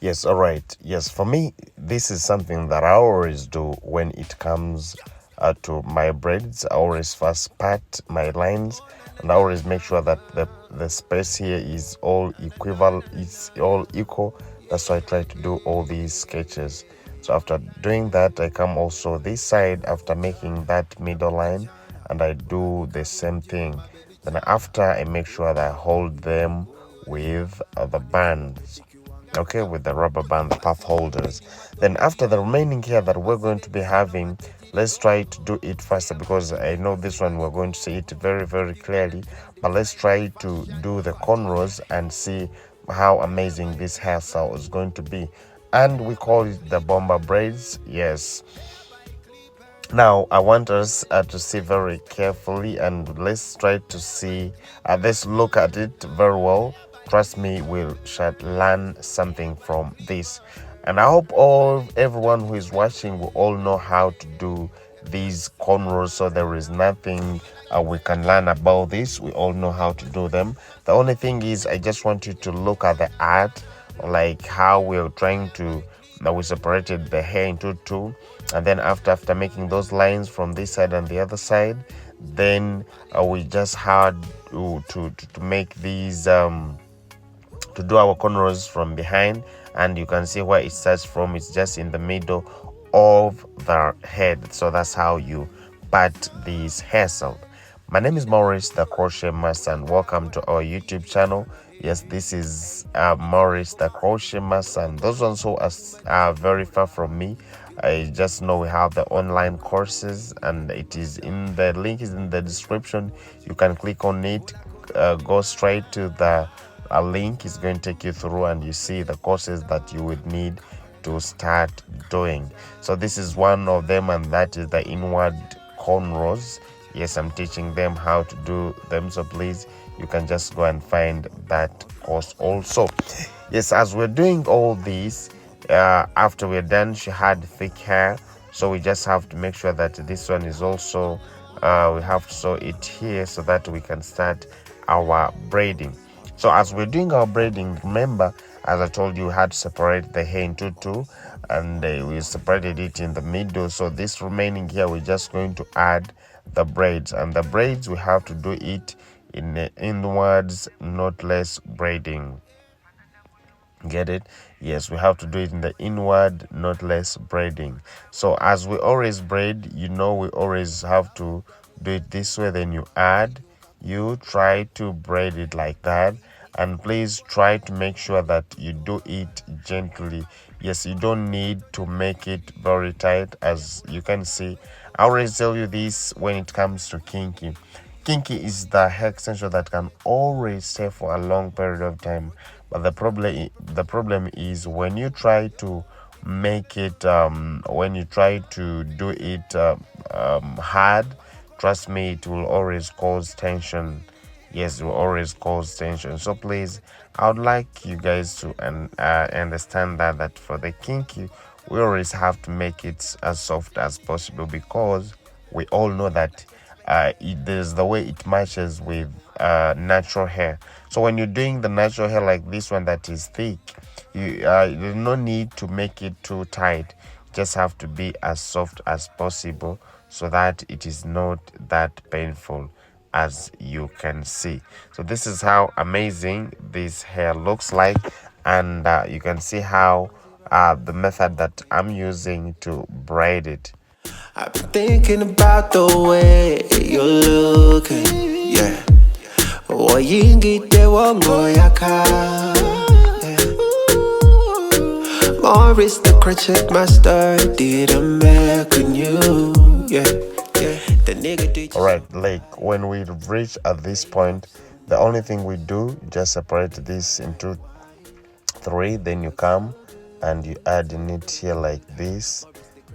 Yes, all right. Yes, for me, this is something that I always do when it comes to my braids. I always first part my lines, and I always make sure that the space here is all equivalent, it's all equal. That's why I try to do all these sketches. So after doing that, I come also this side after making that middle line, and I do the same thing. Then after, I make sure that I hold them with the bands, okay, with the rubber band, the path holders. Then after the remaining here that we're going to be having, let's try to do it faster because I know this one we're going to see it very, very clearly, but let's try to do the cornrows and see how amazing this hairstyle is going to be. And we call it the bomber braids. Yes, now I want us to see very carefully, and let's try to see, let's look at it very well. Trust me, we shall learn something from this. And I hope everyone who is watching will all know how to do these cornrows, so there is nothing we can learn about this. We all know how to do them. The only thing is, I just want you to look at the art, like how we're trying to, now we separated the hair into two, and then after making those lines from this side and the other side, then we just had to make these to do our cornrows from behind. And you can see where it starts from, it's just in the middle of the head. So that's how you part this hairstyle. My name is Maurice, the crochet master, and welcome to our YouTube channel. Yes, this is Maurice, the crochet master, and those ones who are very far from me, I just know we have the online courses, and it is in the link is in the description. You can click on it, go straight to the link. Is going to take you through, and you see the courses that you would need to start doing. So this is one of them, and that is the inward cornrows. Yes, I'm teaching them how to do them, so please, you can just go and find that course also. Yes, as we're doing all these, after we're done, she had thick hair, so we just have to make sure that this one is also, we have to sew it here so that we can start our braiding. So as we're doing our braiding, remember, as I told you, we had to separate the hair into two, and we separated it in the middle. So this remaining here, we're just going to add the braids, and the braids we have to do it in the inwards knotless braiding. Get it? Yes, we have to do it in the inward knotless braiding. So as we always braid, we always have to do it this way. Then you try to braid it like that, and please try to make sure that you do it gently. Yes, you don't need to make it very tight. As you can see, I always tell you this when it comes to kinky. Kinky is the hair extension that can always stay for a long period of time. But the problem is when you try to make it, when you try to do it hard, trust me, it will always cause tension. Yes, it will always cause tension. So please, I would like you guys to understand that for the kinky, we always have to make it as soft as possible, because we all know that there's the way it matches with natural hair. So when you're doing the natural hair like this one that is thick, there's no need to make it too tight. You just have to be as soft as possible so that it is not that painful, as you can see. So this is how amazing this hair looks like, and you can see how the method that I'm using to braid it. I've been thinking about the way you're looking, yeah. Maurice, the crochet master, did a make on you, yeah. The nigga did. Alright, like when we reach at this point, the only thing we do, just separate this into three, then you come and you add in it here like this.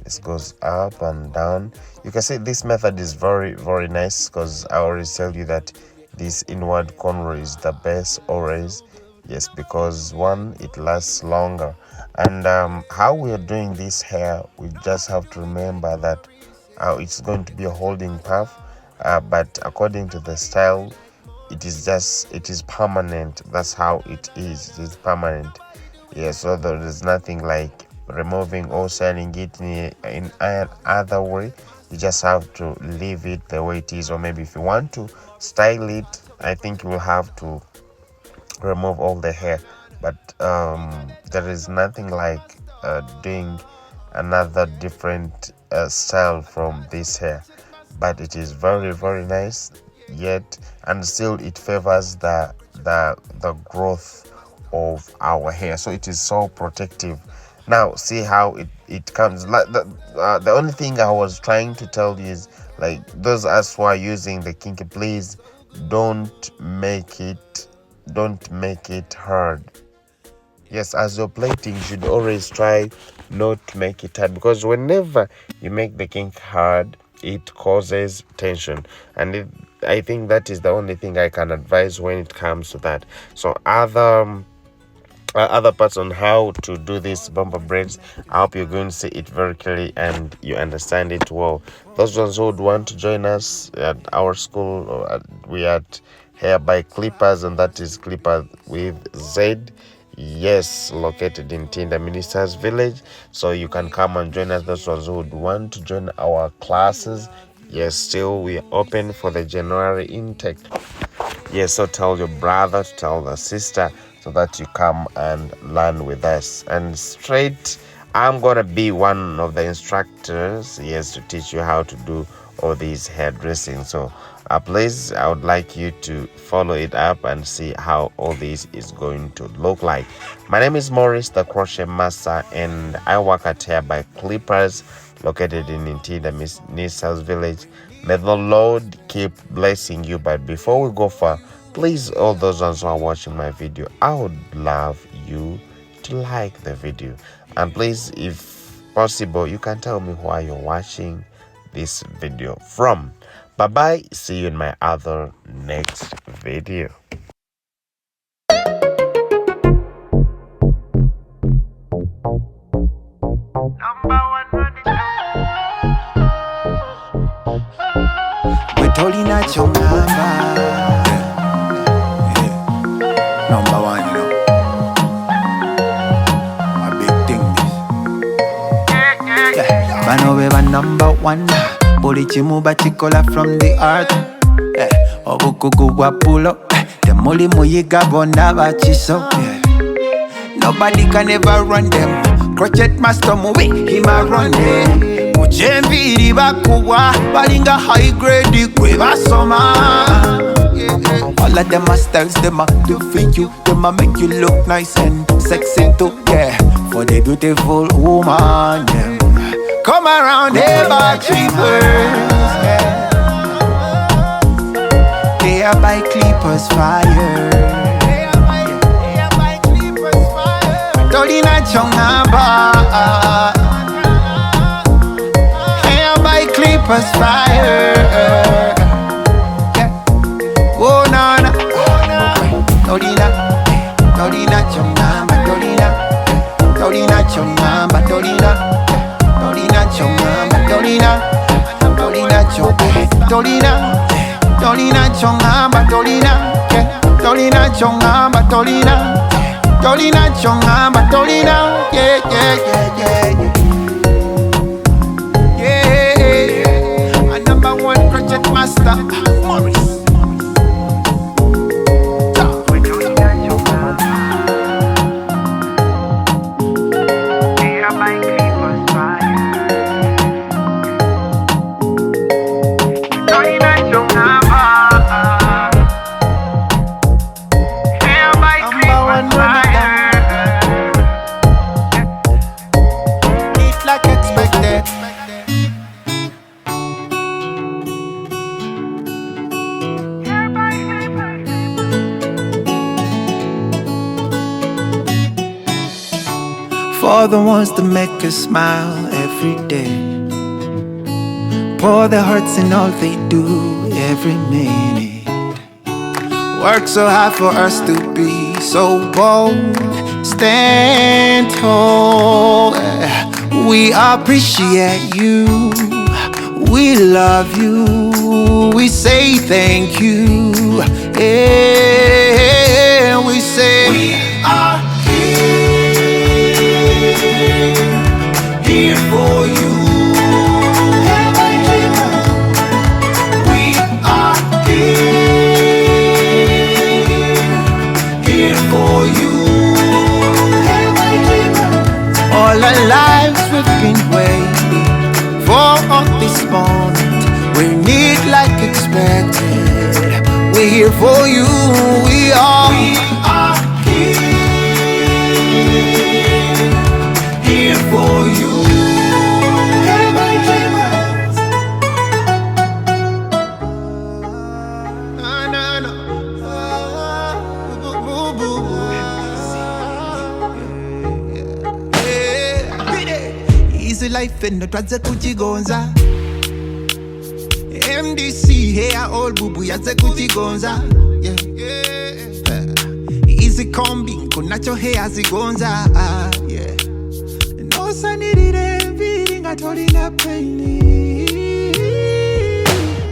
This goes up and down. You can see this method is very, very nice because I always tell you that this inward cornrow is the best always. Yes, because one, it lasts longer. And how we are doing this hair, we just have to remember that it's going to be a holding puff, but according to the style, it is permanent. That's how it is permanent. Yeah, so there is nothing like removing or selling it in other way. You just have to leave it the way it is, or maybe if you want to style it, I think you will have to remove all the hair. But there is nothing like doing another different style from this hair, but it is very, very nice yet, and still it favors the growth of our hair, so it is so protective. Now see how it comes like the only thing I was trying to tell you is, like, those us who are using the kinky, please don't make it hard. Yes, as you're plating, you should always try not to make it hard, because whenever you make the kink hard, it causes tension, and I think that is the only thing I can advise when it comes to that. So other parts on how to do these bumper braids, I hope you're going to see it very clearly and you understand it well. Those ones who would want to join us at our school, we at Hair by Clippers, and that is Clipper with Z. Yes, located in Tinda Ministers Village. So you can come and join us. Those ones who would want to join our classes, yes, still we are open for the January intake. Yes, so tell your brother, tell the sister, so that you come and learn with us. And straight, I'm gonna be one of the instructors, yes, to teach you how to do all these hairdressing. So please, I would like you to follow it up and see how all this is going to look like. My name is Maurice, the crochet master, and I work at Hair by Clippers, located in Intida Ministers Village. May the Lord keep blessing you. But before we go far, please, all those ones who are watching my video, I would love you to like the video. And please, if possible, you can tell me why you're watching this video from. Bye bye. See you in my other next video. Betolina chongamba. Number one, you know. A big thing this. Yeah. Bano beba number one. Boli chimuba chikola from the art. Obukugu wa pulo. The moli muyiga bona bachiso. Nobody can ever run them. Crochet master movie, him a run them. Mujembi ribakuwa, balinga high grade kwe basoma. All of them are styles, them are do for you. Them a make you look nice and sexy too, yeah. For the beautiful woman, yeah. Come around here by Clippers, yeah. They are by Clippers fire. Dolina chongaba. Hair by Clippers fire. Yeah. Oh na na. Dolina, Dolina chongaba. Dolina chongaba. Dolina chongaba. Dolina chongaba. Dolina chongaba. Dolina chongaba. Dolina chongamba, Dolina, yeah, yeah, yeah, yeah, yeah. A number one crochet master, Maurice. For the ones that make us smile every day. Pour their hearts in all they do every minute. Work so hard for us to be so bold. Stand tall. We appreciate you. We love you. We say thank you. Yeah, we say we are here for you. We are here for you. All our lives we've been waiting for this moment. We're neat like expected. We're here for you. We are here for you. Easy life and twaze kuchigonza. MDC here all bubu yaze kuchigonza. Easy combi kunacho hair zigonza. Yeah. No sanity feeling atolina pain.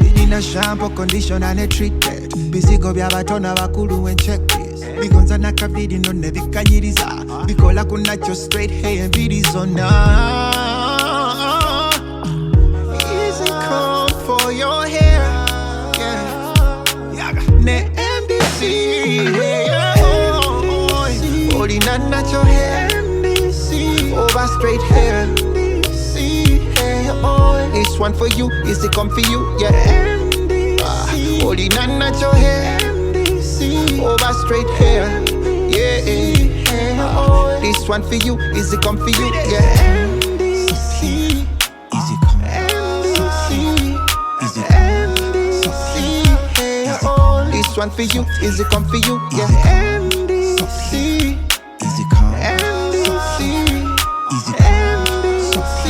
Didina shampoo condition and a treatment. Busy go byabatona bakulu and check this. Bigonza nakabidi no nevikanyiriza. Bikola kunacho straight hair and bidizona. For your hair, yeah. Ne MDC, holding on natural hair, MDC, over straight hair, MDC, hair oil. This one for you, is it come for you, yeah. MDC, holding on natural hair, MDC, over straight hair, yeah. Hair oil. This one for you, is it come for you, yeah. MDC. This one for you, is it come for you? Yeah. MDC, easy come. MDC, easy MDC,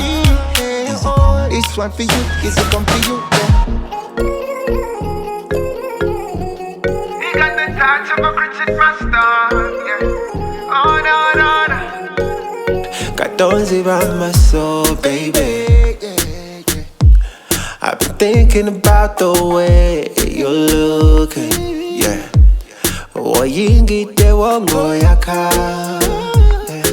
this one for you, is it come for you? Yeah. You got the touch of a Christian master, yeah. Oh no, no, no. Got those around my soul, baby. I've been thinking about the way you're looking, yeah. Oyingite wongoyaka, yeah.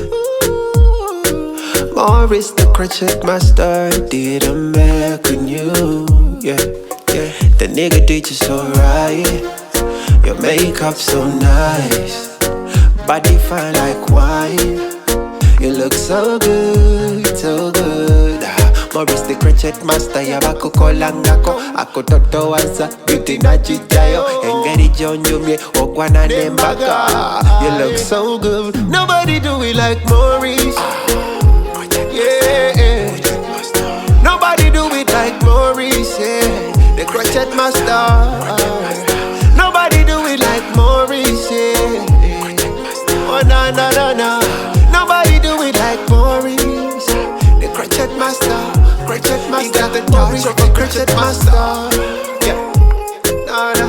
Morris the crochet master did a make on you, yeah, yeah. The nigga did you so right. Your makeup so nice, body fine like wine. You look so good, so good. Morris the crochet master, yabako kolangako. Ako toto waza, beauty na chichayo. Engeri jonjumye, okwana nembaga. You look so good, nobody do it like Morris. Yeah, nobody do it like Morris, yeah. The crochet master. Nobody do it like Morris, yeah. Oh no, no, no, no. Nobody do it like Morris. The crochet master. Crochet master, he got the touch of a crochet master. Yeah, no, no.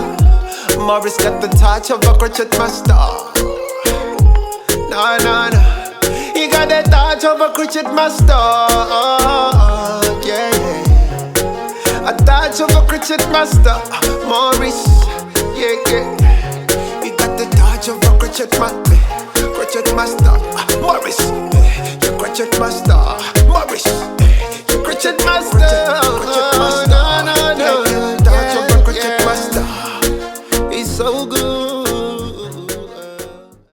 Morris got the touch of a crochet master. No, no, no. He got the touch of a crochet master. Yeah, yeah. A touch of a crochet master. Morris, yeah, yeah. He got the touch of a crochet master. Crochet master. Morris, your crochet master. Morris. Crochet master.